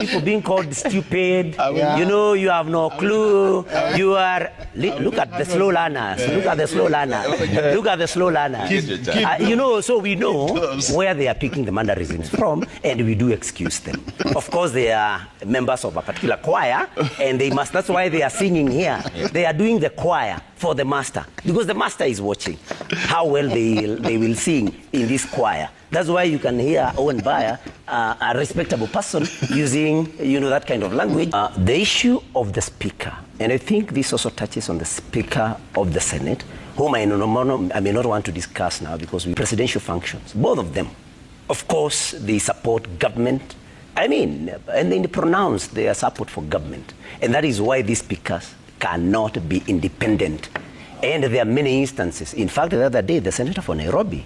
People being called stupid, you know, you have no clue, you are, look at the slow learners, look at the slow learner, look at the slow learner. You know, so we know where they are picking the mannerisms from, and we do excuse them. Of course, they are members of a particular choir, and they must, that's why they are singing here. They are doing the choir for the master, because the master is watching how well they will sing in this choir. That's why you can hear Owen Bayer, a respectable person, using, you know, that kind of language. The issue of the speaker, and I think this also touches on the Speaker of the Senate, whom I may not want to discuss now because we presidential functions, both of them. Of course, they support government. I mean, and they pronounce their support for government. And that is why these speakers cannot be independent. And there are many instances. In fact, the other day, the senator for Nairobi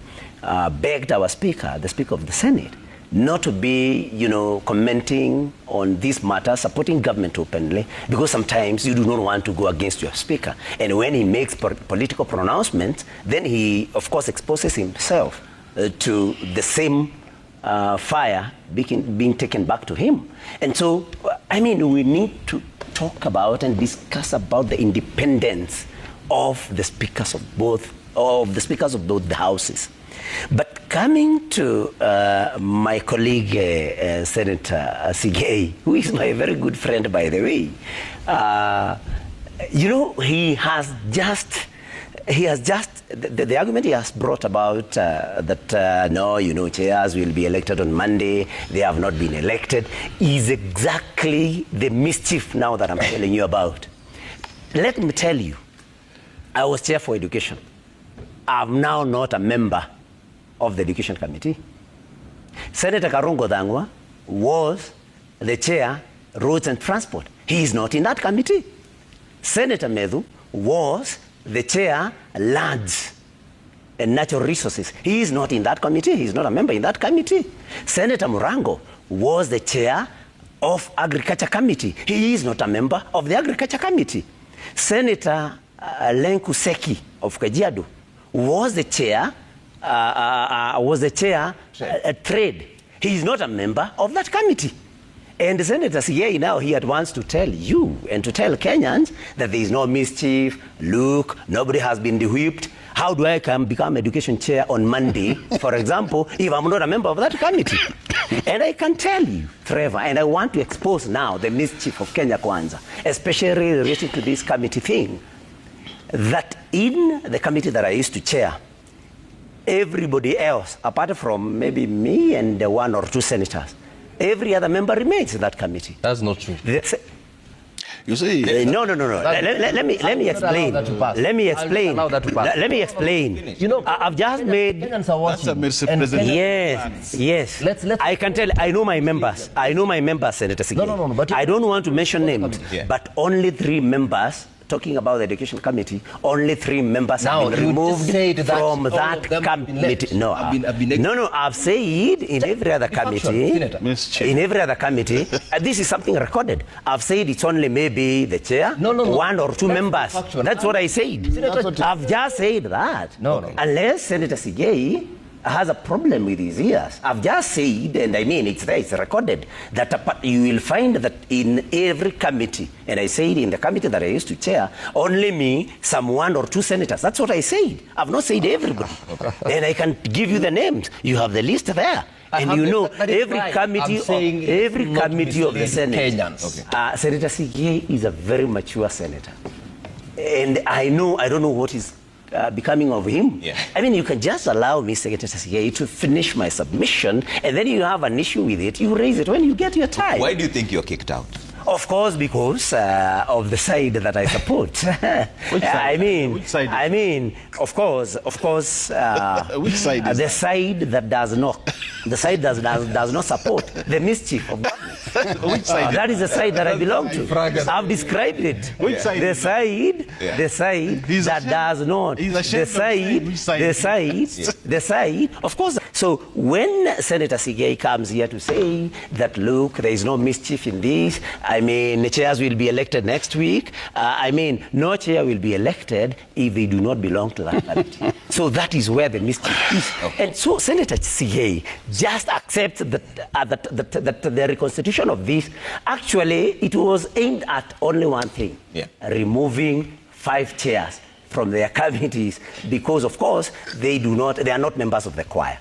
begged our speaker, the Speaker of the Senate, not to be, you know, commenting on this matter, supporting government openly, because sometimes you do not want to go against your speaker. And when he makes political pronouncements, then he, of course, exposes himself to the same fire being taken back to him. And so, I mean, we need to talk about and discuss about the independence of the speakers of both the houses. But coming to my colleague Senator Sigei, who is my very good friend, by the way, you know, he has just the argument he has brought about that no, you know, chairs will be elected on Monday, they have not been elected, is exactly the mischief now that I'm telling you about. Let me tell you, I was chair for education. I'm now not a member of the Education Committee. Senator Karongo Dangwa was the chair, Roads and Transport. He is not in that committee. Senator Medhu was the chair, Lands and Natural Resources. He is not in that committee. He is not a member in that committee. Senator Murango was the chair of Agriculture Committee. He is not a member of the Agriculture Committee. Senator Lenku Seki of Kajiado was the chair trade. He is not a member of that committee. And Senator Sigei now here wants to tell you and to tell Kenyans that there is no mischief. Look, nobody has been whipped. How do I become education chair on Monday, for example, if I'm not a member of that committee? And I can tell you, Trevor, and I want to expose now the mischief of Kenya Kwanza, especially related to this committee thing, that in the committee that I used to chair, everybody else, apart from maybe me and one or two senators, every other member remains in that committee. That's not true. You see? No. Let me explain. Let me explain. You know, I've just made. Kenyans are watching. Yes. I can tell. I know my members. Senator Sigei. No. But I don't want to mention names, but only 3 members. Talking about the Education Committee, only 3 members have been removed from that committee. No, I've said in every other committee, this is something recorded. I've said it's only maybe the chair, 1 or 2 members. That's what I said. I've just said that. Unless Senator Sigei has a problem with his ears. I've just said, and I mean it's there, it's recorded, that you will find that in every committee, and I said in the committee that I used to chair, only me, some 1 or 2 senators. That's what I said. I've not said everybody. And I can give you the names. You have the list there. And you know, every committee of the Senate, Senator Sigei is a very mature senator. And I don't know what is becoming of him. I mean, you can just allow me, Secretary Sigei, to finish my submission, and then you have an issue with it, you raise it when you get your time. Why do you think you're kicked out? Of course, because of the side that I support. Which side? Which side? I mean, of course. Which side? The side that does not support the mischief of government. Which side? That is the side that I belong to. I've described it. Which side? The side that does not. The side. Of course. So when Senator Sigei comes here to say that, look, there is no mischief in this, I mean, chairs will be elected next week. I mean, no chair will be elected if they do not belong to that party. So that is where the mischief is. Okay. And so Senator CA just accepts that the reconstitution of this, actually, it was aimed at only one thing, removing 5 chairs from their committees because, of course, they are not members of the choir.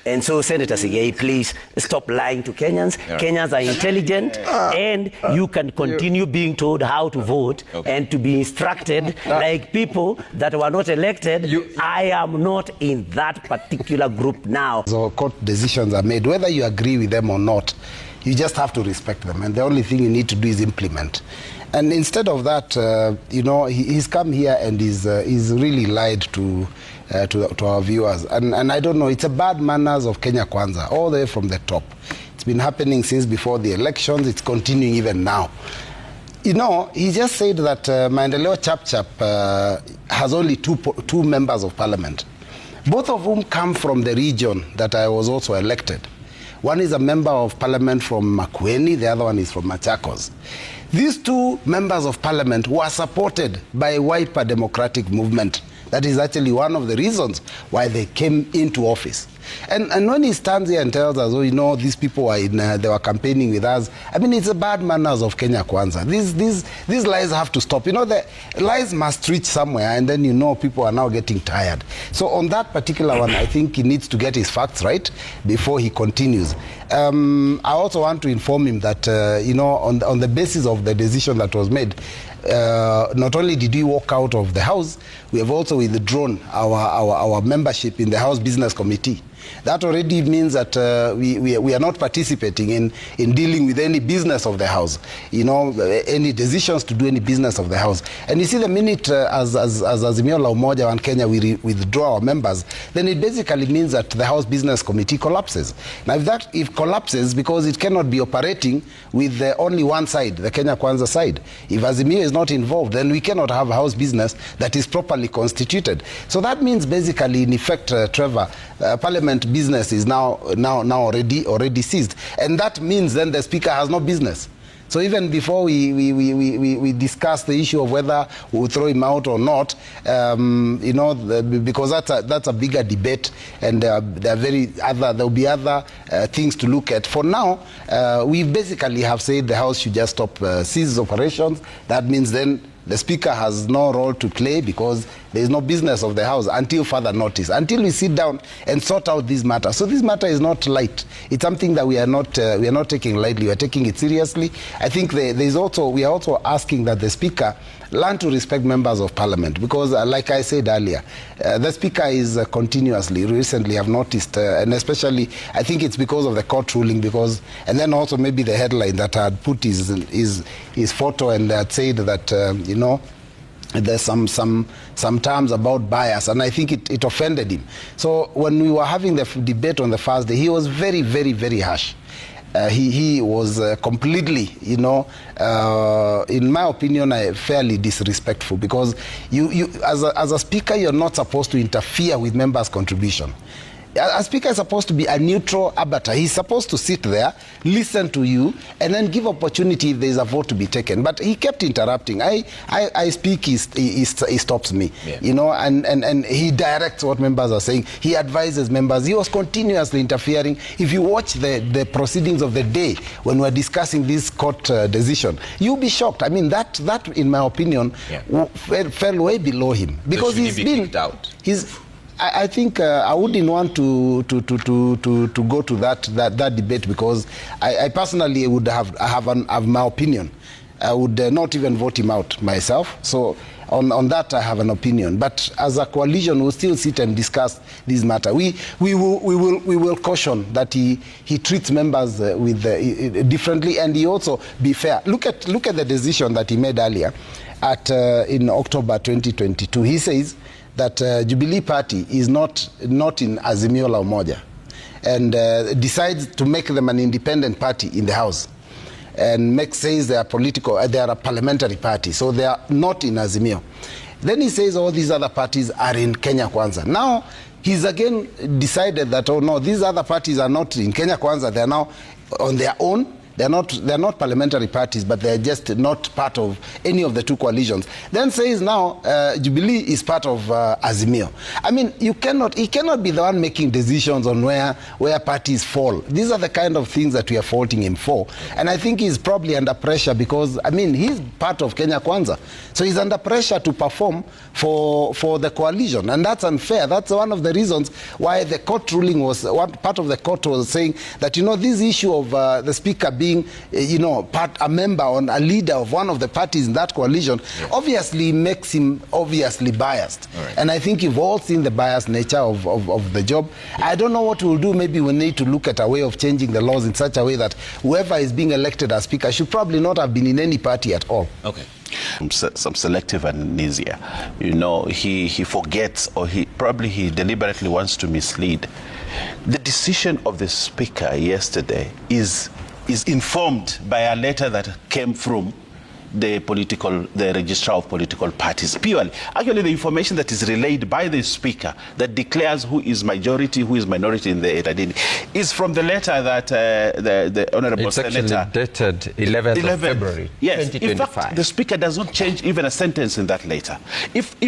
And so, Senator Sigei, please stop lying to Kenyans. Yeah. Kenyans are intelligent, and you can continue being told how to vote and to be instructed like people that were not elected. I am not in that particular group now. So court decisions are made, whether you agree with them or not. You just have to respect them, and the only thing you need to do is implement. And instead of that, you know, he's come here and he's really lied to our viewers. And I don't know, it's a bad manners of Kenya Kwanza, all the way from the top. It's been happening since before the elections. It's continuing even now. You know, he just said that Maendeleo Chap has only two members of parliament, both of whom come from the region that I was also elected. One is a member of parliament from Makueni, the other one is from Machakos. These 2 members of parliament were supported by Wiper Democratic Movement. That is actually one of the reasons why they came into office. And when he stands here and tells us, oh, you know, these people were they were campaigning with us, I mean, it's the bad manners of Kenya Kwanza. These lies have to stop. You know, the lies must reach somewhere, and then, you know, people are now getting tired. So on that particular one, I think he needs to get his facts right before he continues. I also want to inform him that, you know, on the basis of the decision that was made, not only did we walk out of the House, we have also withdrawn our membership in the House Business Committee. That already means that we are not participating in dealing with any business of the House, you know, any decisions to do any business of the House. And you see, the minute as Azimio la Umoja and Kenya we withdraw our members, then it basically means that the House Business Committee collapses. Now, if it collapses, because it cannot be operating with only one side, the Kenya Kwanza side. If Azimio is not involved, then we cannot have a House business that is properly constituted. So that means basically, in effect, Trevor, Parliament business is now already ceased, and that means then the Speaker has no business. So even before we discuss the issue of whether we'll throw him out or not, you know, because that's a bigger debate, and there will be other things to look at. For now, we basically have said the House should just stop cease operations. That means then the Speaker has no role to play, because there is no business of the House until further notice, until we sit down and sort out this matter. So this matter is not light. It's something that we are not taking lightly. We are taking it seriously. I think we are also asking that the Speaker learn to respect members of Parliament, because like I said earlier, the Speaker is recently I've noticed, and especially I think it's because of the court ruling, and then also maybe the headline that had put his photo and had said that you know, there's some terms about bias, and I think it offended him. So when we were having the debate on the first day, he was very, very, very harsh. He was completely, you know, in my opinion, fairly disrespectful, because you as a Speaker, you're not supposed to interfere with members' contribution. A Speaker is supposed to be a neutral arbiter. He's supposed to sit there, listen to you, and then give opportunity if there is a vote to be taken. But he kept interrupting. I speak, he stops me, you know, and he directs what members are saying. He advises members. He was continuously interfering. If you watch the proceedings of the day when we're discussing this court decision, you'll be shocked. I mean, that in my opinion, fell way below him, because so he's been kicked out. I think I wouldn't want to go to that debate, because I personally would have my opinion. I would not even vote him out myself. So on that I have an opinion. But as a coalition, we'll still sit and discuss this matter. We will caution that he treats members differently, and he also be fair. Look at the decision that he made earlier in October 2022. He says that Jubilee Party is not in Azimio la Umoja, and decides to make them an independent party in the House, and says they are a parliamentary party, so they are not in Azimio. Then he says all these other parties are in Kenya Kwanza. Now he's again decided that, oh no, these other parties are not in Kenya Kwanza, they are now on their own, They're not parliamentary parties, but they're just not part of any of the two coalitions. Then says now Jubilee is part of Azimio. I mean, he cannot be the one making decisions on where parties fall. These are the kind of things that we are faulting him for. And I think he's probably under pressure because, I mean, he's part of Kenya Kwanza. So he's under pressure to perform for the coalition. And that's unfair. That's one of the reasons why the court ruling was, one part of the court was saying that, you know, this issue of the speaker being, you know, a member or a leader of one of the parties in that coalition, obviously makes him obviously biased. Right. And I think you've all seen the biased nature of the job. I don't know what we'll do. Maybe we need to look at a way of changing the laws in such a way that whoever is being elected as speaker should probably not have been in any party at all. Okay. Some selective amnesia. You know, he forgets, or he deliberately wants to mislead. The decision of the speaker yesterday is informed by a letter that came from the registrar of political parties. Purely, actually, the information that is relayed by the speaker that declares who is majority, who is minority in the Etadini, is from the letter that the honourable senator. It's actually dated 11th of February, yes. 2025. In fact, the speaker does not change even a sentence in that letter. If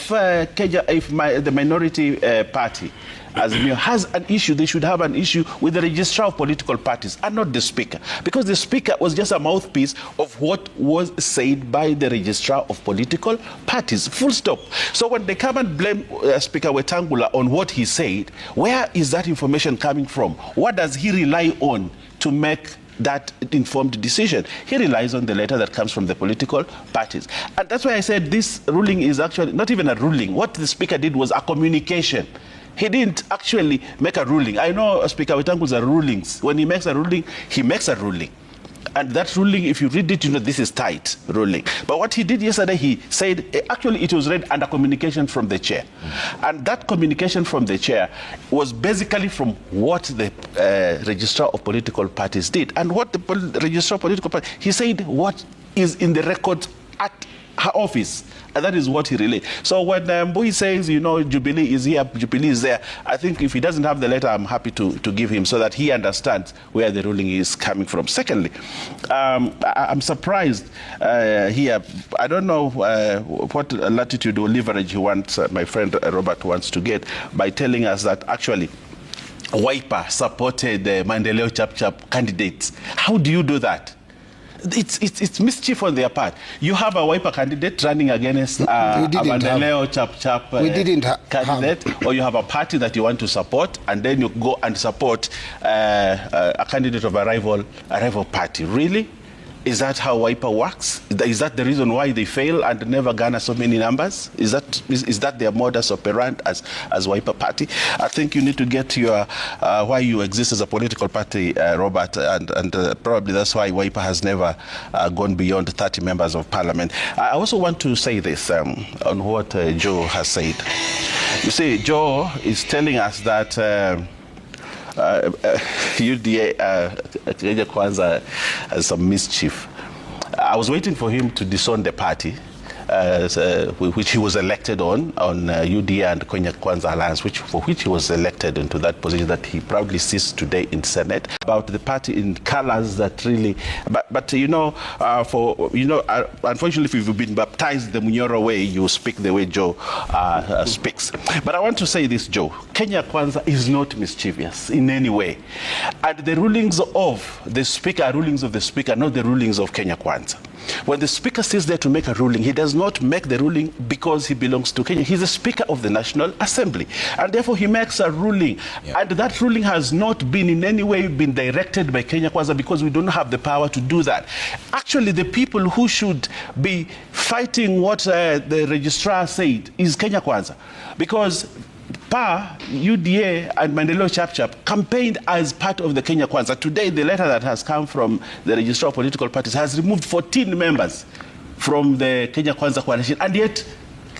the minority party Azimio has an issue, they should have an issue with the registrar of political parties and not the speaker, because the speaker was just a mouthpiece of what was said by the registrar of political parties, full stop. So when they come and blame Speaker Wetangula on what he said, where is that information coming from? What does he rely on to make that informed decision? He relies on the letter that comes from the political parties. And that's why I said this ruling is actually not even a ruling. What the speaker did was a communication. He didn't actually make a ruling. I know Speaker Wetangula's rulings. When he makes a ruling, he makes a ruling. And that ruling, if you read it, you know this is tight ruling. But what he did yesterday, he said, actually it was read under communication from the chair. And that communication from the chair was basically from what the registrar of political parties did. And what the registrar of political parties, he said what is in the record at her office. And that is what he relayed. So when Mbui says, you know, Jubilee is here, Jubilee is there, I think if he doesn't have the letter, I'm happy to give him so that he understands where the ruling is coming from. Secondly, I'm surprised here. I don't know what latitude or leverage he wants, my friend Robert wants to get by telling us that actually Wiper supported the Maendeleo Chap candidates. How do you do that? It's mischief on their part. You have a Wiper candidate running against a Maendeleo Chap candidate, or you have a party that you want to support, and then you go and support a candidate of a rival party. Really? Is that how Wiper works? Is that the reason why they fail and never garner so many numbers? Is that their modus operandi as Wiper party? I think you need to get your why you exist as a political party, Robert, and probably that's why Wiper has never gone beyond 30 members of parliament. I also want to say this on what Joe has said. You see, Joe is telling us that UDA Kenya Kwanza has some mischief. I was waiting for him to disown the party, which he was elected on UDA and Kenya Kwanza Alliance, for which he was elected into that position that he proudly sees today in Senate. About the party in colors that really, but you know, unfortunately, if you've been baptized the Munyoro way, you speak the way Joe speaks. But I want to say this, Joe. Kenya Kwanza is not mischievous in any way, and the rulings of the speaker are rulings of the speaker, not the rulings of Kenya Kwanza. When the speaker sits there to make a ruling, he does not make the ruling because he belongs to Kenya. He's the Speaker of the National Assembly, and therefore he makes a ruling. Yeah. And that ruling has not been in any way been directed by Kenya Kwanza, because we don't have the power to do that. Actually, the people who should be fighting what the registrar said is Kenya Kwanza, because UDA and Maendeleo Chap campaigned as part of the Kenya Kwanza. Today, the letter that has come from the registrar of political parties has removed 14 members from the Kenya Kwanza coalition, and yet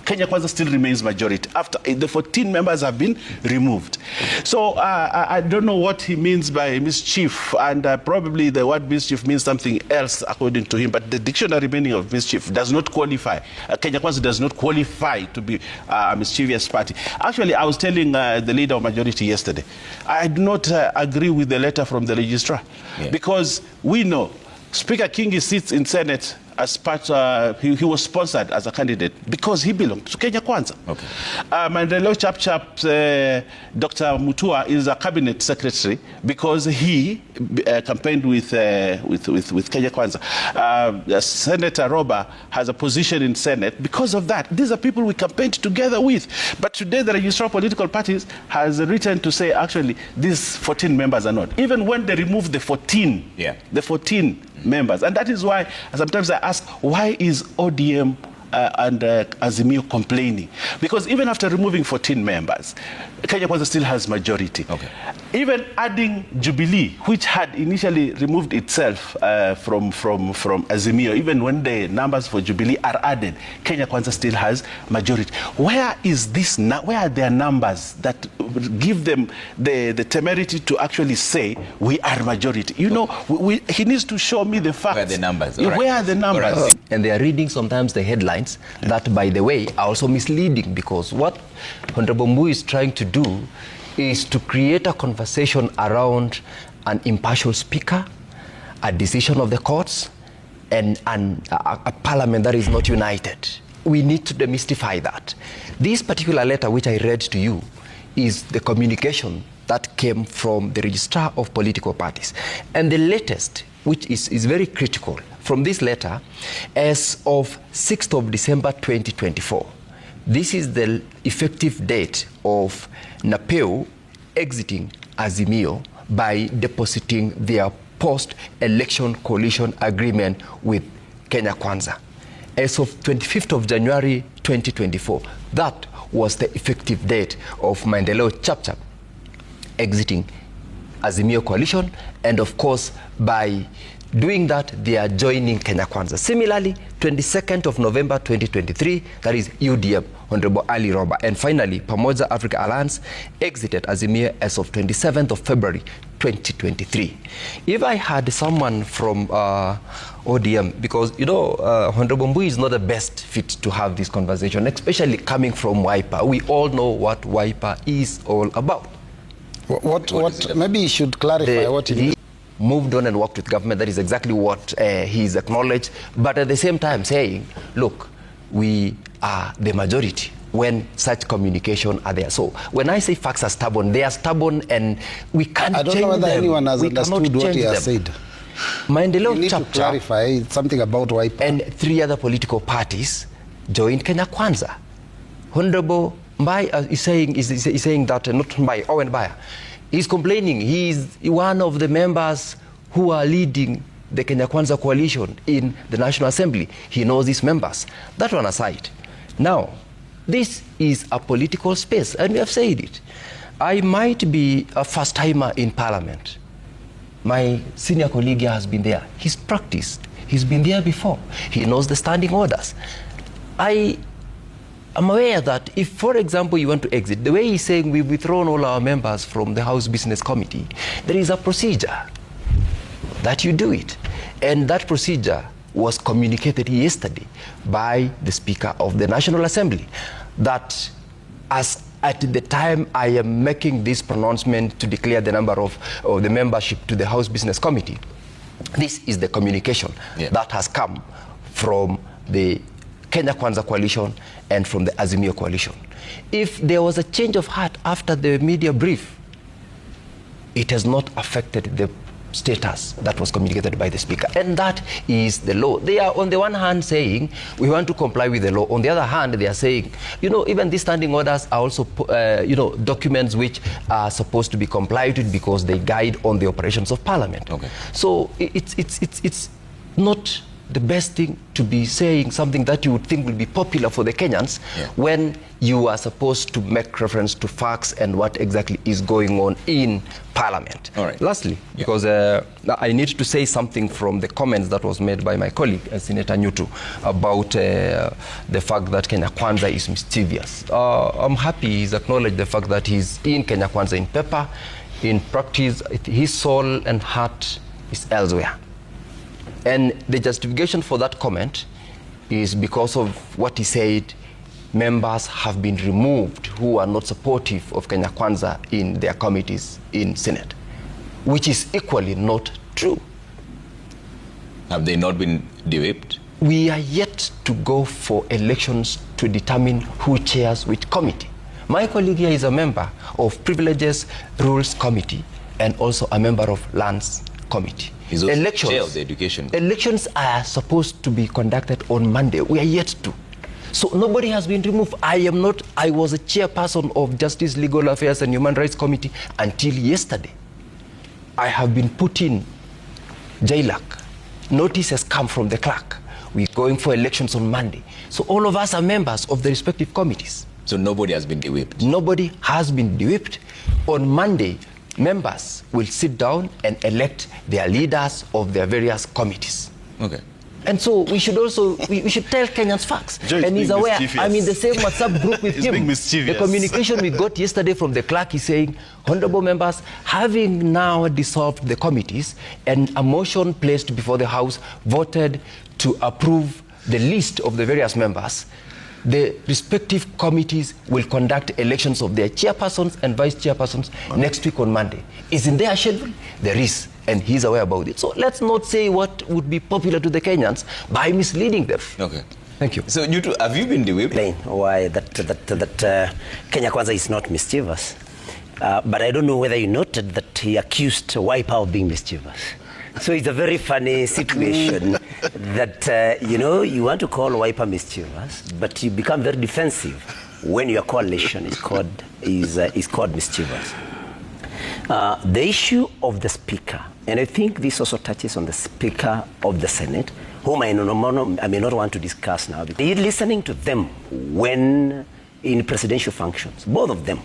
Kenya Kwanza still remains majority after the 14 members have been removed. So I don't know what he means by mischief, and probably the word mischief means something else according to him, but the dictionary meaning of mischief does not qualify. Kenya Kwanza does not qualify to be a mischievous party. Actually, I was telling the leader of majority yesterday, I do not agree with the letter from the registrar, because we know Speaker Kingi sits in Senate as part, he was sponsored as a candidate because he belonged to Kenya Kwanza. Okay. Mandeleo Dr. Mutua is a cabinet secretary because he campaigned with Kenya Kwanza. Senator Roba has a position in Senate because of that. These are people we campaigned together with. But today the registrar of political parties has written to say, actually, these 14 members are not. Even when they remove the 14, the 14 members. And that is why sometimes I ask, why is ODM and Azimio complaining? Because even after removing 14 members, Kenya Kwanza still has majority. Okay. Even adding Jubilee, which had initially removed itself from Azimio, even when the numbers for Jubilee are added, Kenya Kwanza still has majority. Where is this? Where are their numbers that give them the temerity to actually say we are majority? You know, he needs to show me the facts. Where are the numbers? Where are the numbers? And they are reading sometimes the headlines that, by the way, are also misleading, because what Honorable Mbu is trying to do is to create a conversation around an impartial speaker, a decision of the courts, and a parliament that is not united. We need to demystify that. This particular letter which I read to you is the communication that came from the registrar of political parties. And the latest, which is very critical, from this letter, as of 6th of December 2024, this is the effective date of NAPEU exiting Azimio by depositing their post-election coalition agreement with Kenya Kwanza. As of 25th of January 2024, that was the effective date of Maendeleo Chapchap exiting Azimio coalition, and of course by doing that they are joining Kenya Kwanza. Similarly, 22nd of November 2023, that is UDM, Honorable Ali Roba. And finally, Pamoja Africa Alliance exited Azimio as of 27th of February 2023. If I had someone from ODM, because, you know, Honorable Mbu is not the best fit to have this conversation, especially coming from Wiper. We all know what Wiper is all about. What maybe you should clarify what he moved on and worked with government. That is exactly what he's acknowledged. But at the same time saying, look, we are the majority when such communication are there. So when I say facts are stubborn, they are stubborn and we can't change them. I don't know whether anyone has understood what he has said. Maendeleo you need to clarify something about Wiper. And 3 other political parties joined Kenya Kwanza. Honorable Mbai is saying that, not Mbai, Owen Baya, he's complaining. He is one of the members who are leading the Kenya Kwanza coalition in the National Assembly. He knows these members. That one aside. Now, this is a political space, and we have said it. I might be a first-timer in Parliament. My senior colleague has been there. He's practiced. He's been there before. He knows the standing orders. I'm aware that if, for example, you want to exit, the way he's saying we've withdrawn all our members from the House Business Committee, there is a procedure that you do it. And that procedure was communicated yesterday by the Speaker of the National Assembly, that as at the time I am making this pronouncement to declare the number of the membership to the House Business Committee, this is the communication that has come from the Kenya Kwanza coalition and from the Azimio coalition. If there was a change of heart after the media brief, it has not affected the status that was communicated by the Speaker. And that is the law. They are on the one hand saying, we want to comply with the law. On the other hand, they are saying, you know, even these standing orders are also, you know, documents which are supposed to be complied with because they guide on the operations of Parliament. Okay. So it's not the best thing to be saying something that you would think will be popular for the Kenyans when you are supposed to make reference to facts and what exactly is going on in Parliament. All right. Lastly, because I need to say something from the comments that was made by my colleague, Senator Nyutu, about the fact that Kenya Kwanza is mischievous. I'm happy he's acknowledged the fact that he's in Kenya Kwanza in paper. In practice, his soul and heart is elsewhere. And the justification for that comment is because of what he said, members have been removed who are not supportive of Kenya Kwanza in their committees in Senate, which is equally not true. Have they not been de-whipped? We are yet to go for elections to determine who chairs which committee. My colleague here is a member of Privileges Rules Committee and also a member of Lands Committee. He's also chair of the Education. Elections are supposed to be conducted on Monday. We are yet to. So nobody has been removed. I was a chairperson of Justice, Legal Affairs and Human Rights Committee until yesterday. I have been put in JLAC. Notice has come from the clerk. We're going for elections on Monday. So all of us are members of the respective committees. So nobody has been de-whipped? Nobody has been de-whipped. On Monday, members will sit down and elect their leaders of their various committees. Okay. And so we should also, we should tell Kenyans facts. Joe, and he's aware, mischievous. I'm in the same WhatsApp group with him. being The mischievous. communication we got yesterday from the clerk is saying, honorable members, having now dissolved the committees and a motion placed before the House voted to approve the list of the various members, the respective committees will conduct elections of their chairpersons and vice chairpersons next week on Monday. Is in their schedule? There is, and he's aware about it. So let's not say what would be popular to the Kenyans by misleading them. Okay. Thank you. So, Nyutu, have you been de-whipped? Explain why that Kenya Kwanza is not mischievous. But I don't know whether you noted that he accused Wiper of being mischievous. So it's a very funny situation that, you want to call Wiper mischievous, but you become very defensive when your coalition is called mischievous. The issue of the Speaker, and I think this also touches on the Speaker of the Senate, whom I may not want to discuss now. Because listening to them when in presidential functions, both of them,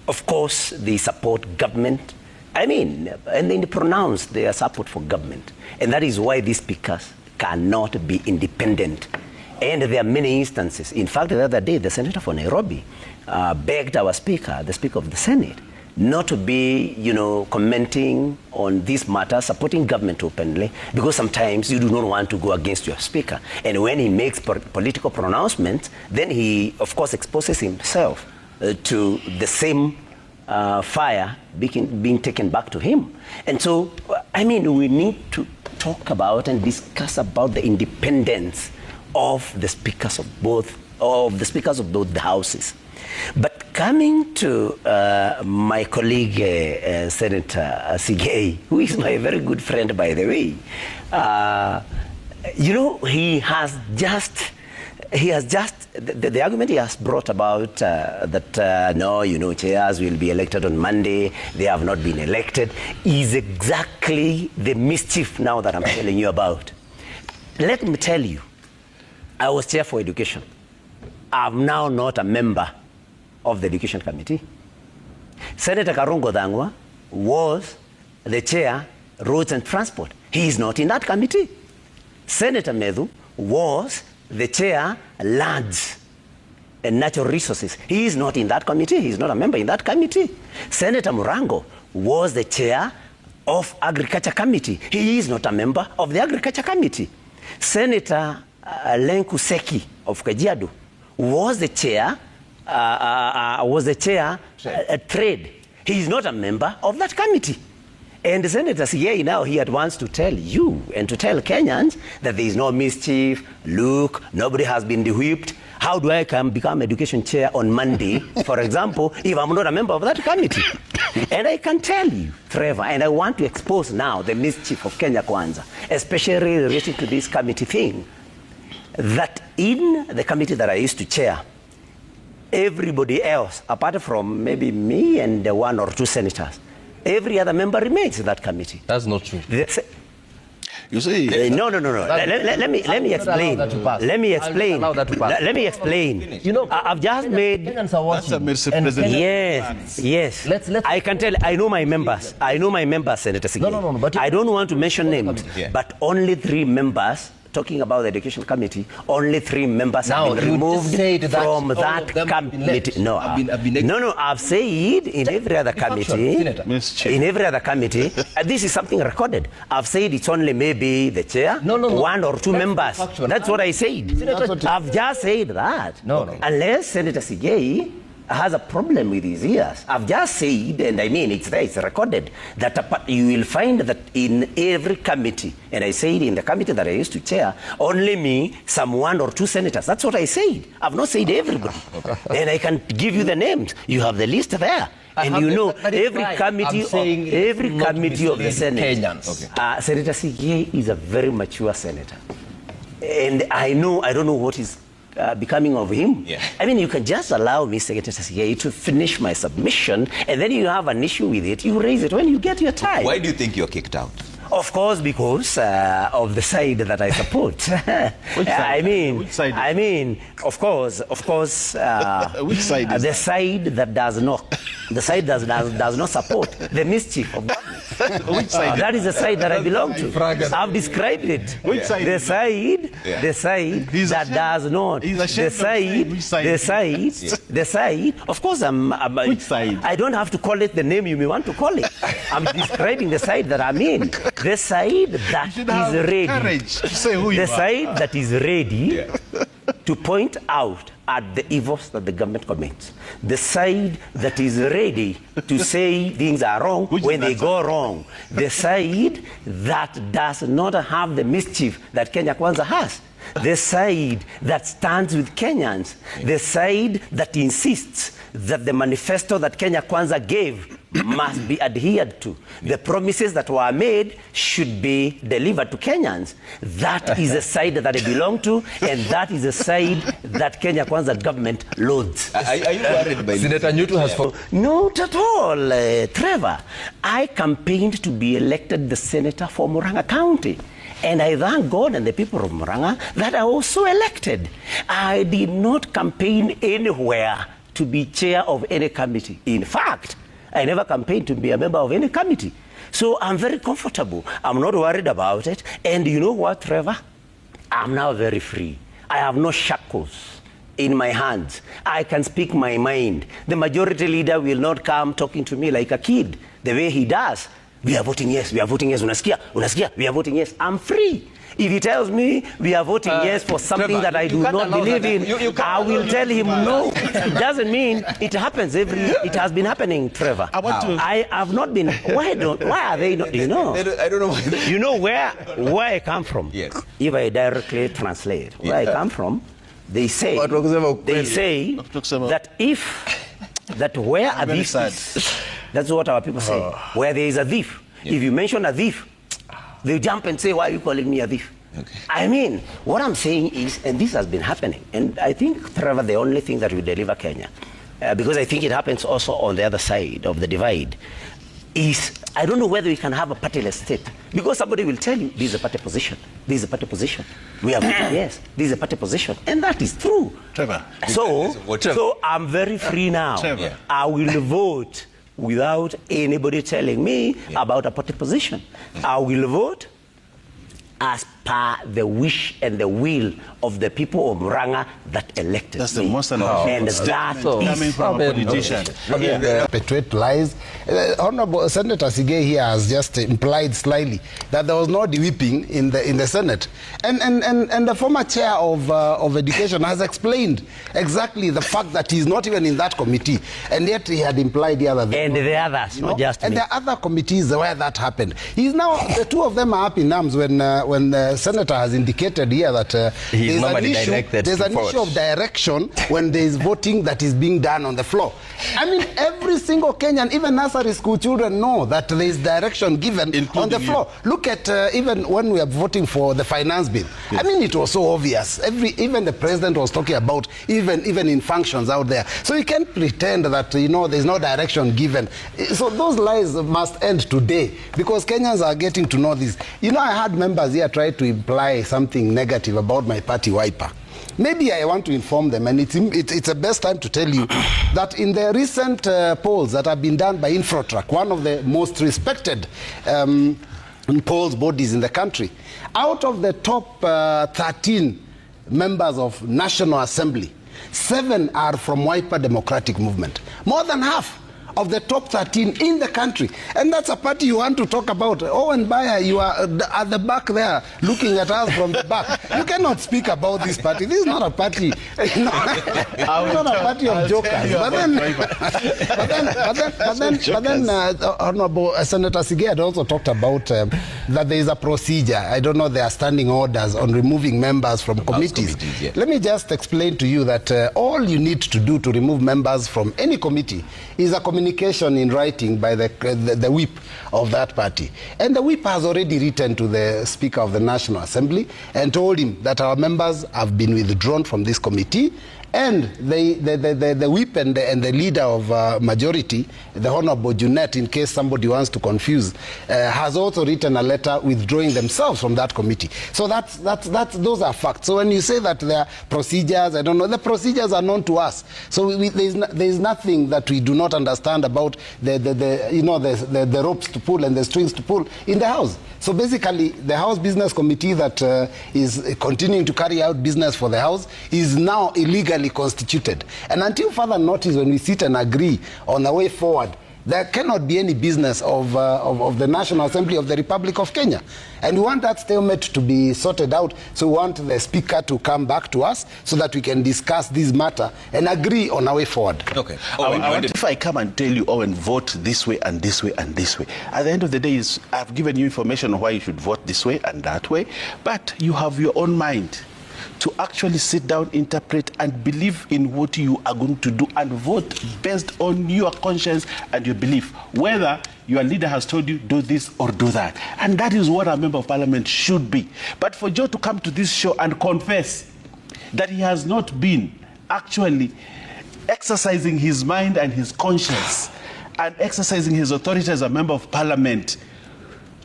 of course, they support government. And they pronounce their support for government. And that is why these speakers cannot be independent. And there are many instances. In fact, the other day, the senator for Nairobi begged our speaker, the Speaker of the Senate, not to be, commenting on this matter, supporting government openly, because sometimes you do not want to go against your speaker. And when he makes political pronouncements, then he, of course, exposes himself to the same fire being taken back to him. And so, we need to talk about and discuss about the independence of the speakers of both the houses. But coming to my colleague, Senator Sigei, who is my very good friend, by the way, he has just the argument he has brought about that chairs will be elected on Monday, they have not been elected, is exactly the mischief now that I'm telling you about. Let me tell you, I was chair for education. I'm now not a member of the Education Committee. Senator Karongo Dangwa was the chair, Roads and Transport. He is not in that committee. Senator Medhu was the chair, Lands and Natural Resources. He is not in that committee. He is not a member in that committee. Senator Murango was the chair of Agriculture Committee. He is not a member of the Agriculture Committee. Senator Lenku Seki of Kajiado was the chair, Trade. He is not a member of that committee. And Senator Sigei now here wants to tell you and to tell Kenyans that there is no mischief. Look, nobody has been de-whipped. How do I become education chair on Monday, for example, if I'm not a member of that committee? And I can tell you, Trevor, and I want to expose now the mischief of Kenya Kwanza, especially related to this committee thing, that in the committee that I used to chair, everybody else, apart from maybe me and one or two senators, every other member remains in that committee. That's not true. You see? No. Let me explain. Let me explain. Let me explain. You know, I've just made. Kenyans are watching. Mr. President. Yes. Let's I can tell. I know my members. I know my members, Senator Sige. No. But I don't want to mention names, but only 3 members. Talking about the Education Committee, only 3 members have been removed from that committee. No, I've said in every other committee, this is something recorded. I've said it's only maybe the chair, 1 or 2 members. That's what I said. I've just said that. Unless Senator Sige has a problem with his ears. I've just said, and I mean it's there, it's recorded, that you will find that in every committee, and I said in the committee that I used to chair, only me, some 1 or 2 senators. That's what I said. I've not said everybody. And I can give you the names. You have the list there. And you know, every committee of the Senate, Senator Sige is a very mature senator. And I don't know what is becoming of him. I mean, you can just allow me, Secretary Sige, to finish my submission, and then you have an issue with it, you raise it when you get your time. Why do you think you're kicked out? Of course, because of the side that I support. Which side? Which side? I mean, of course. Which side is the side that does not, does not support the mischief of government. Which side? That is the side that I belong to. I've described it. Which side? The side that does not. The side. Of course, which side? I don't have to call it the name you may want to call it. I'm describing the side that I'm in. The side that is ready. Courage to say who you the side that is ready to point out at the evils that the government commits. The side that is ready to say things are wrong when they go wrong. The side that does not have the mischief that Kenya Kwanza has. The side that stands with Kenyans. The side that insists that the manifesto that Kenya Kwanza gave must be adhered to. The promises that were made should be delivered to Kenyans. That is the side that I belong to, and that is the side that Kenya Kwanza government loads. Are you worried by Senator Nyutu has... Not at all, Trevor. I campaigned to be elected the senator for Murang'a County. And I thank God and the people of Murang'a that I was so elected. I did not campaign anywhere to be chair of any committee. In fact, I never campaigned to be a member of any committee. So I'm very comfortable. I'm not worried about it. And you know what, Trevor? I'm now very free. I have no shackles in my hands. I can speak my mind. The majority leader will not come talking to me like a kid, the way he does. We are voting yes, we are voting yes. Unasikia, we are voting yes. I'm free. If he tells me we are voting yes for something Trevor, that I do not believe in, I will tell him no. It doesn't mean it happens it has been happening, Trevor. I have not been, why are they not, you know? I don't know why. You know where I come from? Yes. If I directly translate where I come from, they say that where a thief is, that's what our people say, where there is a thief. If you mention a thief, they jump and say, why are you calling me a thief? Okay. I mean, what I'm saying is, and this has been happening, and I think, Trevor, the only thing that will deliver Kenya, because I think it happens also on the other side of the divide, is I don't know whether we can have a partyless state. Because somebody will tell you, this is a party position. This is a party position. We have yes, this is a party position. And that is true. Trevor. So I'm very free now. Trevor. I will vote without anybody telling me about a party position. I will vote as per the wish and the will of the people of Murang'a that elected That's me. the most important And that coming from a politician. Perpetuate lies. Honorable Senator Sige here has just implied slyly that there was no de-whipping in the Senate, and the former chair of education has explained exactly the fact that he's not even in that committee, and yet he had implied the other. And the others, not just and me. the other committees where that happened. He's now, the two of them are up in arms when the senator has indicated here that He's normally directed there's an issue of direction when there is voting that is being done on the floor. I mean, every single Kenyan, even nursery school children, know that there is direction given on the floor. Look at even when we are voting for the finance bill. Yes. I mean, it was so obvious. Even the president was talking about even in functions out there. So you can't pretend that there's no direction given. So those lies must end today, because Kenyans are getting to know this. I had members here try to imply something negative about my party, Wiper. Maybe I want to inform them, and it's the best time to tell you that in the recent polls that have been done by Infotrak, one of the most respected polls bodies in the country, out of the top 13 members of National Assembly, 7 are from Wiper Democratic Movement. More than half of the top 13 in the country. And that's a party you want to talk about. Owen Baya, you are at the back there looking at us from the back. You cannot speak about this party. This is not a party. It's not a party of jokers. But then Honorable Senator Sige had also talked about that there is a procedure. I don't know, there are standing orders on removing members from committees. Yeah. Let me just explain to you that all you need to do to remove members from any committee is a communication in writing by the whip of that party. And the whip has already written to the Speaker of the National Assembly and told him that our members have been withdrawn from this committee. And the whip and the leader of majority, the Honorable Junet, in case somebody wants to confuse, has also written a letter withdrawing themselves from that committee. So those are facts. So when you say that there are procedures, I don't know, the procedures are known to us. So there's nothing that we do not understand about the ropes to pull and the strings to pull in the House. So basically, the House Business Committee that is continuing to carry out business for the House is now illegally constituted. And until further notice, when we sit and agree on the way forward, there cannot be any business of the National Assembly of the Republic of Kenya. And we want that stalemate to be sorted out. So we want the Speaker to come back to us so that we can discuss this matter and agree on our way forward. Okay. If I come and tell you, and vote this way and this way and this way, at the end of the day, I've given you information on why you should vote this way and that way, but you have your own mind to actually sit down, interpret, and believe in what you are going to do and vote based on your conscience and your belief, whether your leader has told you do this or do that. And that is what a member of parliament should be. But for Joe to come to this show and confess that he has not been actually exercising his mind and his conscience and exercising his authority as a member of parliament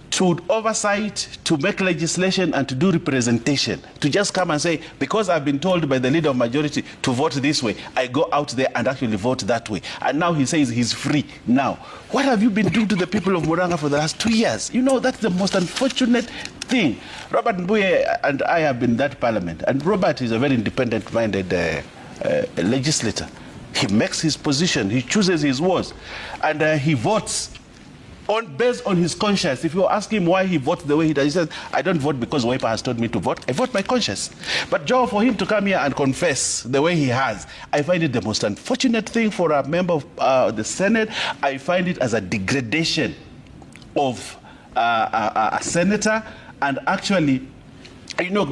to oversight, to make legislation, and to do representation, to just come and say, because I've been told by the leader of majority to vote this way, I go out there and actually vote that way. And now he says he's free. Now, what have you been doing to the people of Murang'a for the last 2 years? That's the most unfortunate thing. Robert Mbuye and I have been in that parliament, and Robert is a very independent-minded legislator. He makes his position, he chooses his words, and he votes based on his conscience. If you ask him why he votes the way he does, he says, I don't vote because Wiper has told me to vote. I vote my conscience. But Joe, for him to come here and confess the way he has, I find it the most unfortunate thing for a member of the Senate. I find it as a degradation of a senator, and actually,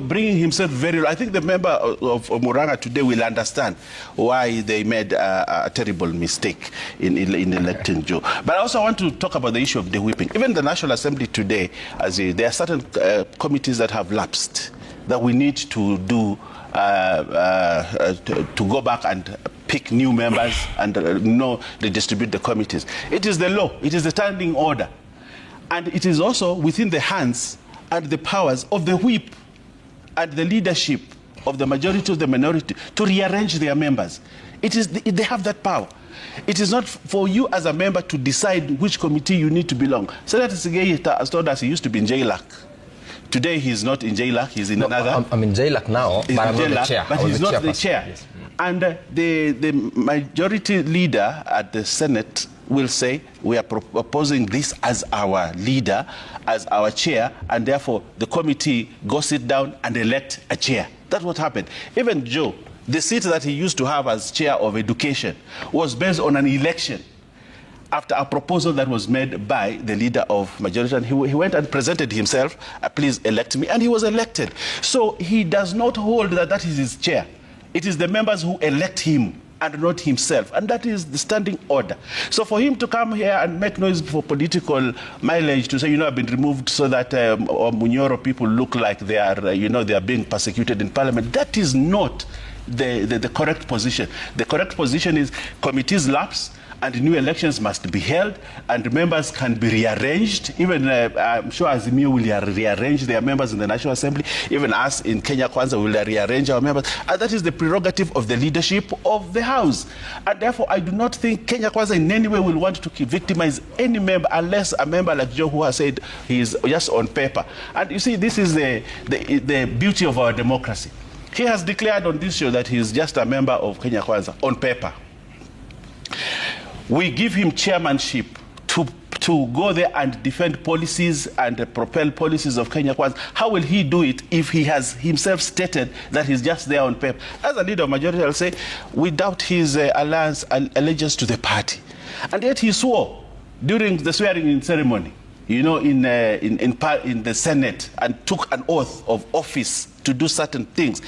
bringing himself very low. I think the member of Murang'a today will understand why they made a terrible mistake in electing Joe. But I also want to talk about the issue of the whipping. Even the National Assembly today, there are certain committees that have lapsed that we need to do to go back and pick new members and redistribute the committees. It is the law. It is the standing order. And it is also within the hands and the powers of the whip and the leadership of the majority of the minority to rearrange their members. They have that power. It is not for you as a member to decide which committee you need to belong. Senator Sige has told us he used to be in JLAC. Today he's not in JLAC, he's in another. I'm in JLAC now, but I'm not the chair. But he's not the chair. Yes. And the majority leader at the Senate will say, we are proposing this as our leader, as our chair, and therefore the committee go sit down and elect a chair. That's what happened. Even Joe, the seat that he used to have as chair of education was based on an election. after a proposal that was made by the leader of majority, and he went and presented himself, please elect me, and he was elected. So he does not hold that is his chair. It is the members who elect him and not himself, and that is the standing order. So for him to come here and make noise for political mileage, to say, I've been removed so that Munyoro people look like they are, they are being persecuted in parliament, that is not the correct position. The correct position is committees lapse, and new elections must be held, and members can be rearranged. Even I'm sure Azimio will rearrange their members in the National Assembly. Even us in Kenya Kwanza will rearrange our members. And that is the prerogative of the leadership of the House. And therefore, I do not think Kenya Kwanza in any way will want to victimize any member, unless a member like Joe, who has said he is just on paper. And you see, this is the beauty of our democracy. He has declared on this show that he is just a member of Kenya Kwanza on paper. We give him chairmanship to go there and defend policies and propel policies of Kenya Kwanza. How will he do it if he has himself stated that he's just there on paper? As a leader of majority, I'll say, we doubt his allegiance to the party. And yet he swore during the swearing-in ceremony, in the Senate, and took an oath of office to do certain things.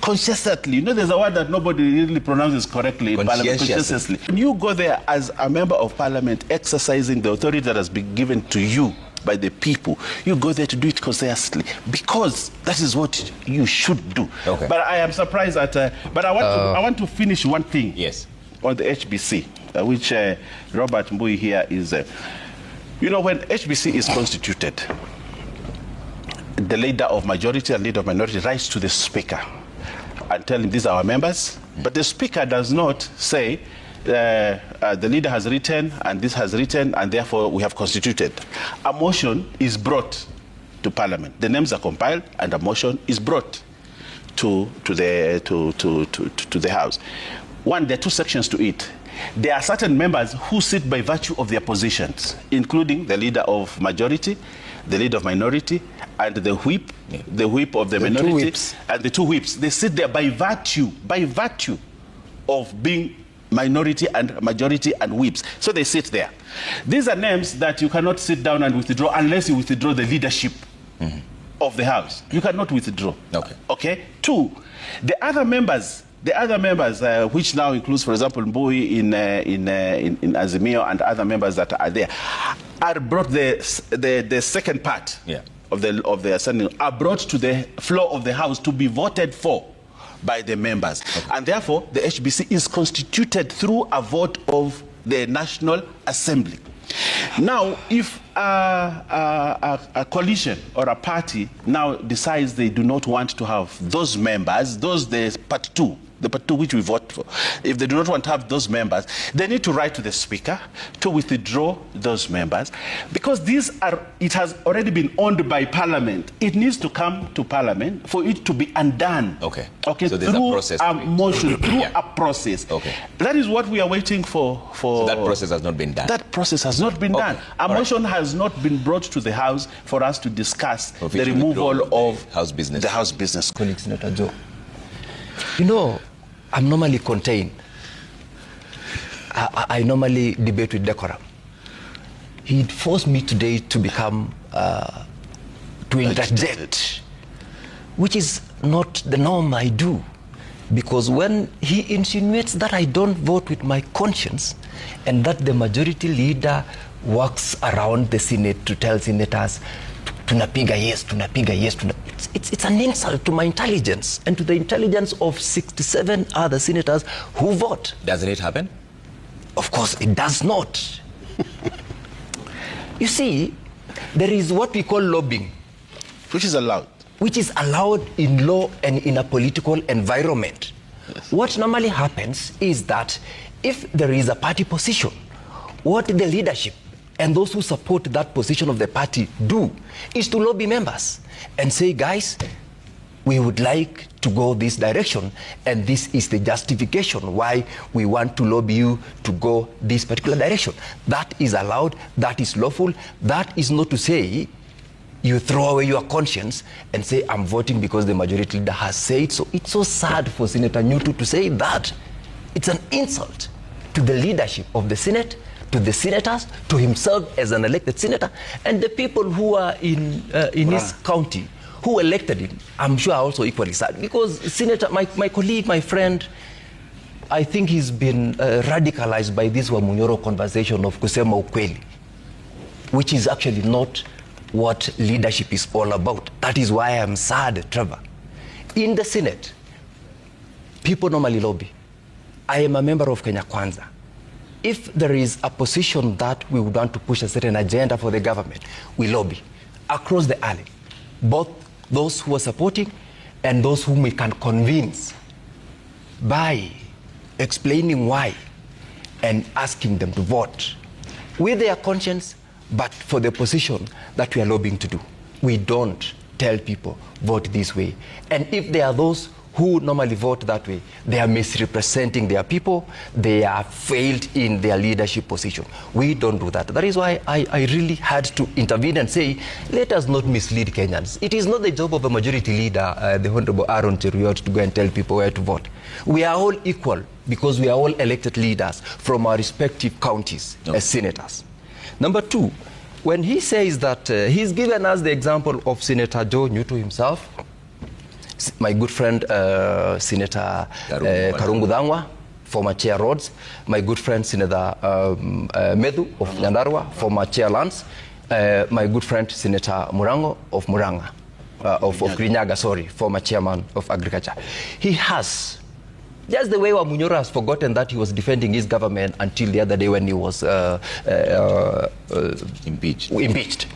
Consciously, there's a word that nobody really pronounces correctly in Parliament. Consciously. When you go there as a member of Parliament, exercising the authority that has been given to you by the people, you go there to do it consciously, because that is what you should do. Okay. But I am surprised at. But I want to finish one thing. Yes. On the HBC, which Robert Mbui here is. When HBC is constituted, the leader of majority and leader of minority writes to the speaker and tell him these are our members, but the speaker does not say the leader has written and this has written and therefore we have constituted. A motion is brought to Parliament. The names are compiled and a motion is brought to the House. One, there are two sections to it. There are certain members who sit by virtue of their positions, including the leader of majority, the leader of minority, and the whip of the minority, and the two whips. They sit there by virtue of being minority and majority and whips. So they sit there. These are names that you cannot sit down and withdraw unless you withdraw the leadership of the House. You cannot withdraw. Okay. Two, the other members, which now includes, for example, Mbui in Azimio and other members that are there, are brought the second part of the ascending, are brought to the floor of the House to be voted for by the members. And therefore, the HBC is constituted through a vote of the National Assembly. Now, if a coalition or a party now decides they do not want to have those members, the part two which we vote for, if they do not want to have those members, they need to write to the speaker to withdraw those members, because it has already been owned by Parliament. It needs to come to Parliament for it to be undone. Okay. So there's a process. A motion, through a process. That is what we are waiting for. So that process has not been done. That process has not been done. A motion has not been brought to the House for us to discuss the removal of the House business. The House business. Colleague Senator Joe, I'm normally contained. I normally debate with decorum. He forced me today to become, to interject, which is not the norm I do. Because when he insinuates that I don't vote with my conscience and that the majority leader works around the Senate to tell senators, tunapiga yes, it's an insult to my intelligence and to the intelligence of 67 other senators who vote. Doesn't it happen? Of course, it does not. You see, there is what we call lobbying. Which is allowed. Which is allowed in law and in a political environment. Yes. What normally happens is that if there is a party position, what the leadership and those who support that position of the party do is to lobby members and say, guys, we would like to go this direction, and this is the justification why we want to lobby you to go this particular direction. That is allowed, that is lawful. That is not to say you throw away your conscience and say, I'm voting because the majority leader has said so. It's so sad for Senator Nyutu to say that. It's an insult to the leadership of the Senate, to the senators, to himself as an elected senator, and the people who are in his county who elected him, I'm sure are also equally sad. Because Senator, my colleague, my friend, I think he's been radicalized by this Wamunyoro conversation of kusema ukweli, which is actually not what leadership is all about. That is why I'm sad, Trevor. In the Senate, people normally lobby. I am a member of Kenya Kwanza. If there is a position that we would want to push a certain agenda for the government, we lobby across the alley, both those who are supporting and those whom we can convince by explaining why and asking them to vote with their conscience, but for the position that we are lobbying to do. We don't tell people vote this way. And if there are those who normally vote that way, they are misrepresenting their people, they are failed in their leadership position. We don't do that. That is why I really had to intervene and say, let us not mislead Kenyans. It is not the job of a majority leader, the Honorable Aaron Cheruiyot, to go and tell people where to vote. We are all equal because we are all elected leaders from our respective counties as senators. Number two, when he says that he's given us the example of Senator Joe Nyutu himself, my good friend Senator Karungu Dhangwa, former chair Rhodes, my good friend Senator Medhu of Nyandarua, former chair Lands, my good friend Senator Murango of Muranga, of Kirinyaga, sorry, former chairman of agriculture. He has, just the way Wamunyoro has forgotten that he was defending his government until the other day when he was impeached.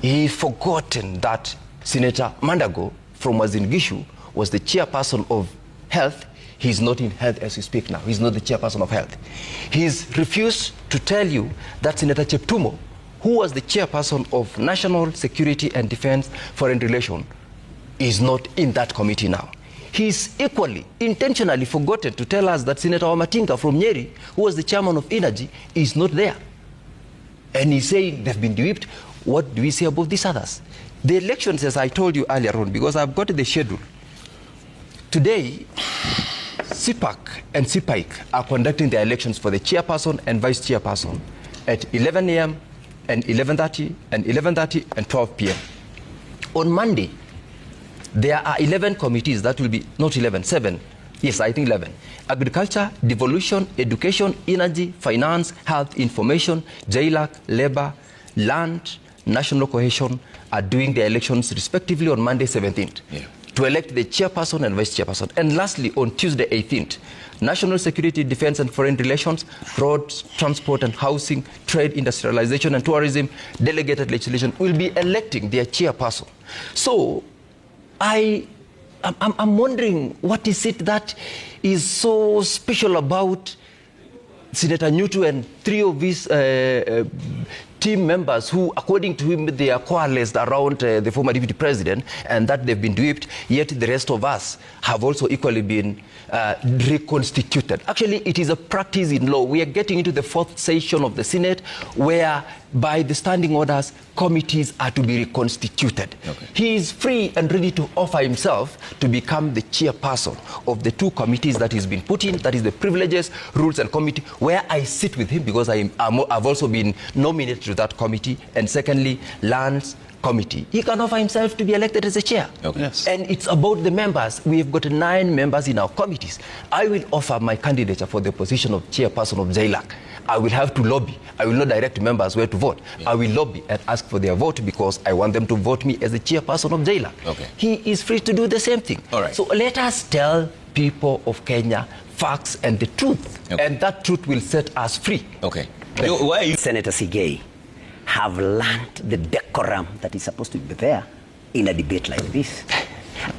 He's forgotten that Senator Mandago from Uasin Gishu was the chairperson of health. He's not in health as we speak now. He's not the chairperson of health. He's refused to tell you that Senator Cheptumo, who was the chairperson of National Security and Defense Foreign Relations, is not in that committee now. He's equally, intentionally forgotten to tell us that Senator Wamatinga from Nyeri, who was the chairman of Energy, is not there. And he's saying they've been whipped. What do we say about these others? The elections, as I told you earlier on, because I've got the schedule. Today, CPAC and CPIC are conducting their elections for the chairperson and vice chairperson at 11 a.m. and 11:30 and 11:30 and 12 p.m. On Monday, there are 11 committees that will be, not 11, 7. Yes, I think 11. Agriculture, devolution, education, energy, finance, health, information, JLAC, labor, land, national cohesion are doing their elections respectively on Monday 17th to elect the chairperson and vice chairperson. And lastly, on Tuesday 18th, National Security, Defense and Foreign Relations, Roads, Transport and Housing, Trade, Industrialization and Tourism, Delegated Legislation will be electing their chairperson. So I'm wondering, what is it that is so special about Senator Nyutu and three of his team members who, according to him, they are coalesced around the former deputy president and that they've been whipped, yet the rest of us have also equally been reconstituted. Actually, it is a practice in law. We are getting into the fourth session of the Senate where, by the standing orders, committees are to be reconstituted. Okay. He is free and ready to offer himself to become the chairperson of the two committees that he's been put in, that is the Privileges, Rules and Committee, where I sit with him because I've also been nominated to that committee, and secondly, Lands Committee. He can offer himself to be elected as a chair. Okay. Yes. And it's about the members. We have got 9 members in our committees. I will offer my candidature for the position of chairperson of JLAC. I will have to lobby. I will not direct members where to vote. Yeah. I will lobby and ask for their vote because I want them to vote me as the chairperson of JLAC. Okay. He is free to do the same thing. All right. So let us tell people of Kenya facts and the truth. Okay. And that truth will set us free. Okay. Why you, Senator Sigei, have learned the decorum that is supposed to be there in a debate like this?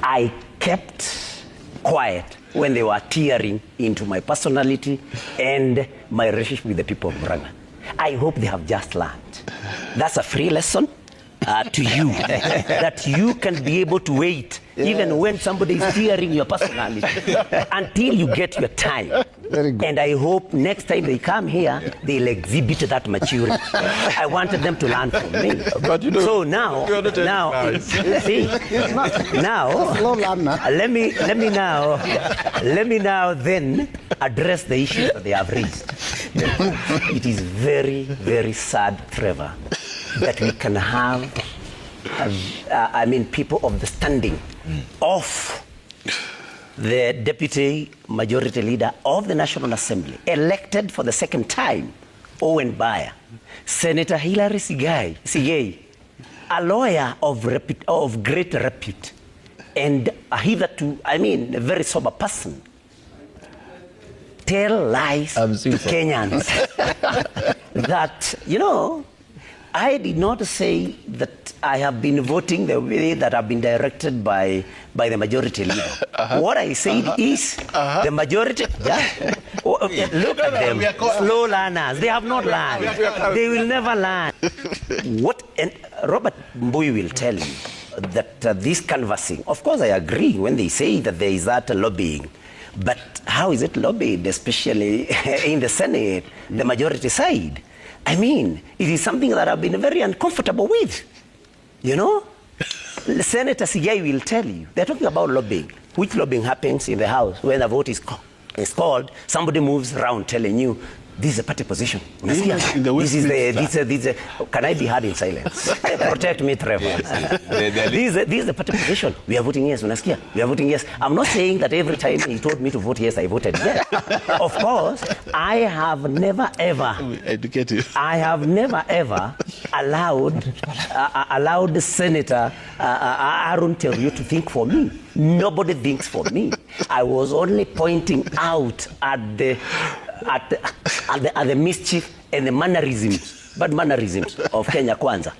I kept quiet when they were tearing into my personality and my relationship with the people of Muranga. I hope they have just learned. That's a free lesson to you, that you can be able to wait even when somebody is tearing your personality until you get your time. Very good. And I hope next time they come here, they'll exhibit that maturity. I wanted them to learn from me. But you know, so now, see, now, let me now then address the issues that they have raised. It is very, very sad, Trevor, that we can have, people of the standing of the Deputy Majority Leader of the National Assembly, elected for the second time, Owen Baya, Senator Hilary Sigei, a lawyer of great repute, and hitherto, a very sober person, tell lies to Kenyans that, I did not say that I have been voting the way that I've been directed by the majority leader. What I said is the majority, look at them, slow learners. They have not learned. They will never learn. And Robert Mbui will tell you that this canvassing, of course I agree when they say that there is that lobbying, but how is it lobbied, especially in the Senate, the majority side? It is something that I've been very uncomfortable with. Senator Sigei will tell you, they're talking about lobbying. Which lobbying happens in the House when a vote is called, somebody moves around telling you, this is a party position. Can I be heard in silence? Protect me, Trevor. This is the party position. We are voting yes. We are voting yes. I'm not saying that every time he told me to vote yes, I voted yes. Of course, I have never ever allowed Senator Aaron Terrio to think for me. Nobody thinks for me. I was only pointing out at the mischief and the mannerisms of Kenya Kwanza.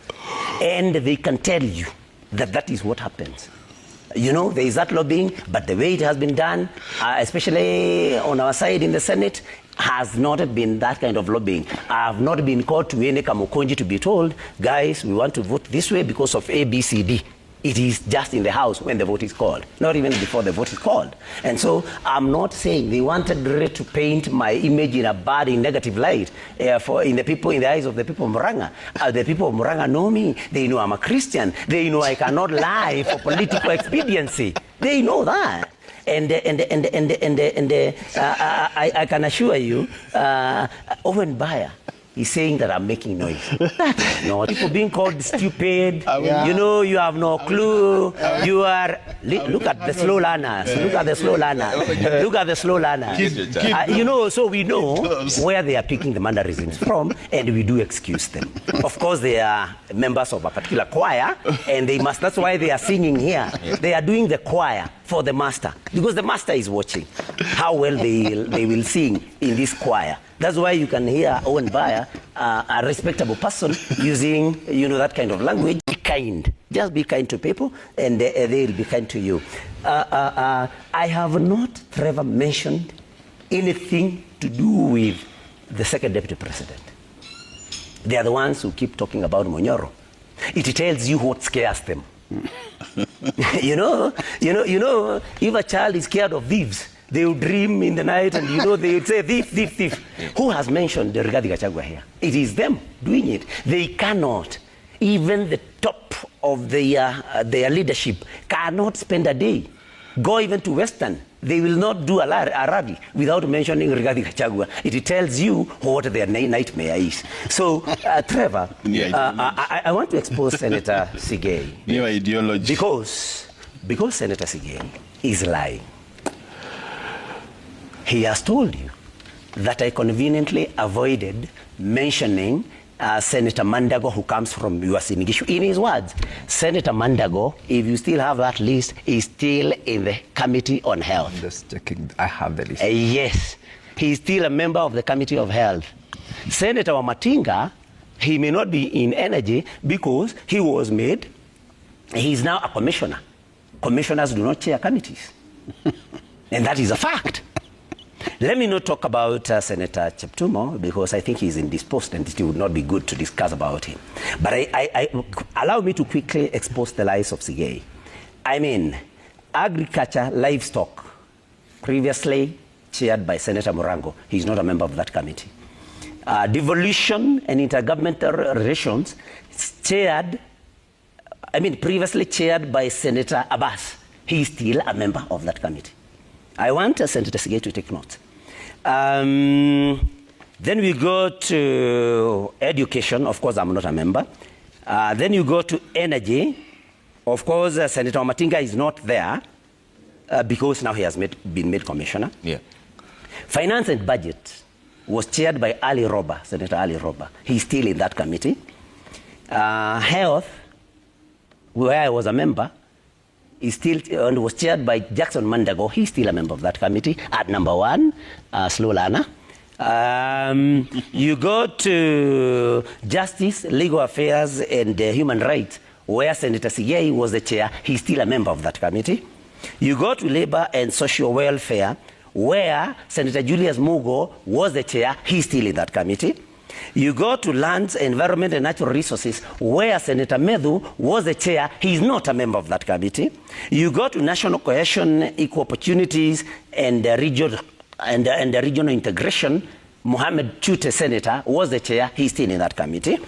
And they can tell you that is what happens. There is that lobbying, but the way it has been done, especially on our side in the Senate, has not been that kind of lobbying. I have not been called to Ene Kamukonji to be told, guys, we want to vote this way because of A, B, C, D. It is just in the House when the vote is called, not even before the vote is called. And so I'm not saying they wanted to paint my image in a bad, in negative light in the eyes of the people of Murang'a. The people of Murang'a know me. They know I'm a Christian. They know I cannot lie for political expediency. They know that. And I can assure you, Owen Baya is saying that I'm making noise. No, people being called stupid. You have no clue. You are. Look at the slow learners. Look at the slow learners. Look at the slow learners. So we know where they are picking the mannerisms from, and we do excuse them. Of course, they are members of a particular choir, and they must. That's why they are singing here. They are doing the choir for the master, because the master is watching how well they will sing in this choir. That's why you can hear Owen Baya, a respectable person, using that kind of language. Be kind. Just be kind to people, and they will be kind to you. I have not, Trevor, mentioned anything to do with the second deputy president. They are the ones who keep talking about Monyoro. It tells you what scares them. If a child is scared of thieves, they will dream in the night, and they would say thief, thief, thief. Who has mentioned the Rigathi Gachagua here? It is them doing it. They cannot, even the top of their leadership cannot spend a day, go even to Western. They will not do a rally without mentioning Rigathi Gachagua. It tells you what their nightmare is. So, Trevor, I want to expose Senator Sigei. Your ideology. Because Senator Sigei is lying. He has told you that I conveniently avoided mentioning Senator Mandago, who comes from Uasin Gishu. In his words, Senator Mandago, if you still have that list, is still in the Committee on Health. I'm just checking. I have the list. Yes, he is still a member of the Committee of Health. Senator Wamatinga, he may not be in energy because he was made, he's now a commissioner. Commissioners do not chair committees. And that is a fact. Let me not talk about Senator Cheptumo, because I think he's indisposed and it would not be good to discuss about him. But allow me to quickly expose the lies of Sigei. Agriculture, livestock, previously chaired by Senator Morango. He's not a member of that committee. Devolution and intergovernmental relations, previously chaired by Senator Abbas. He's still a member of that committee. I want Senator Sigei to take note. Then we go to education. Of course, I'm not a member. Then you go to energy. Of course, Senator Matinga is not there because now he has been made commissioner. Yeah. Finance and budget was chaired by Ali Roba, Senator Ali Roba. He's still in that committee. Health, where I was a member, is still and was chaired by Jackson Mandago. He's still a member of that committee at number 1, slow learner. You go to Justice, Legal Affairs and Human Rights, where Senator Sigei was the chair. He's still a member of that committee. You go to Labor and Social Welfare, where Senator Julius Mugo was the chair. He's still in that committee. You go to Lands, Environment and Natural Resources, where Senator Medhu was the chair. He's not a member of that committee. You go to National Cohesion, Equal Opportunities and regional integration. Mohammed Chute, Senator, was the chair. He's still in that committee.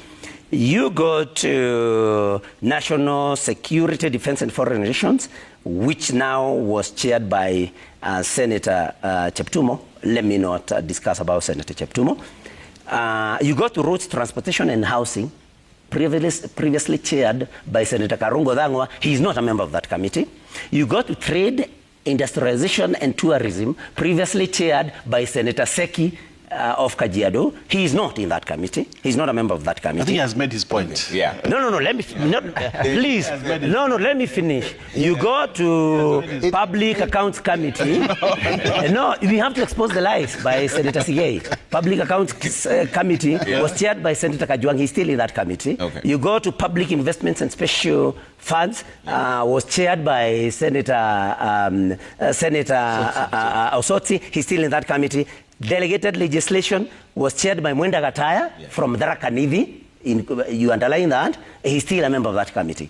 You go to National Security, Defense and Foreign Relations, which now was chaired by Senator Cheptumo. Let me not discuss about Senator Cheptumo. You go to Roads, Transportation and Housing, previously chaired by Senator Karungo Dhangwa. He's not a member of that committee. You go to Trade, Industrialization and Tourism, previously chaired by Senator Seki of Kajiado. He is not in that committee. He's not a member of that committee. I think he has made his point. Yeah. No, let me, please. No, let me finish. You go to Public Accounts Committee. No, we have to expose the lies by Senator Sigei. Public Accounts Committee was chaired by Senator Kajwang. He's still in that committee. Okay. You go to Public Investments and Special Funds, was chaired by Senator Osotsi. He's still in that committee. Delegated legislation was chaired by Mwenda Gataya from Tharaka Nithi. You underline that. He's still a member of that committee.